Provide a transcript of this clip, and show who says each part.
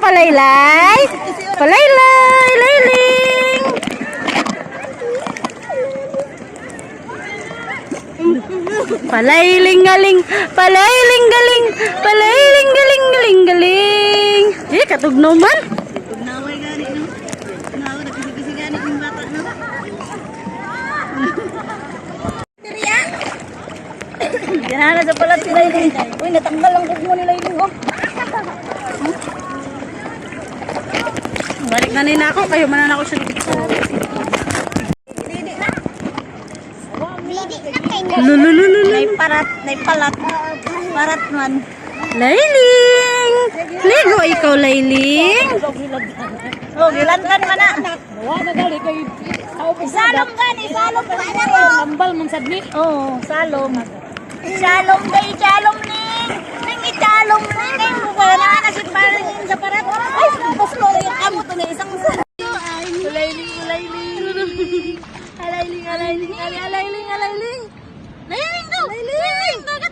Speaker 1: Palaylay. Palaylay. Layling. Palayling-galing. Palayling-galing. Palayling-galing-galing-galing. Katugnaw man.
Speaker 2: Naway gani no. Naway nakikisi gani yung bata no. Ganana sa palat si Layling. Uy, natanggal ang kugmo ni Layling oh.
Speaker 1: Balik na nina ako. Kayo manan ako siya. Lulululul.
Speaker 2: Nay palat. Parat man.
Speaker 1: Layling. Ligo ikaw, Layling.
Speaker 2: Oh, gilantan man na.
Speaker 3: Wala gali kay
Speaker 2: Salom gani, salom pa na.
Speaker 3: lambal man sadni.
Speaker 2: Oh, salom. Salom day, salom ning. Ning italom ning. Wala na si paring sa parat. Ay, paslo yung amo to ni isang salom.
Speaker 1: Layling. Layling. Layling. Layling. Layling. Layling daw. Layling.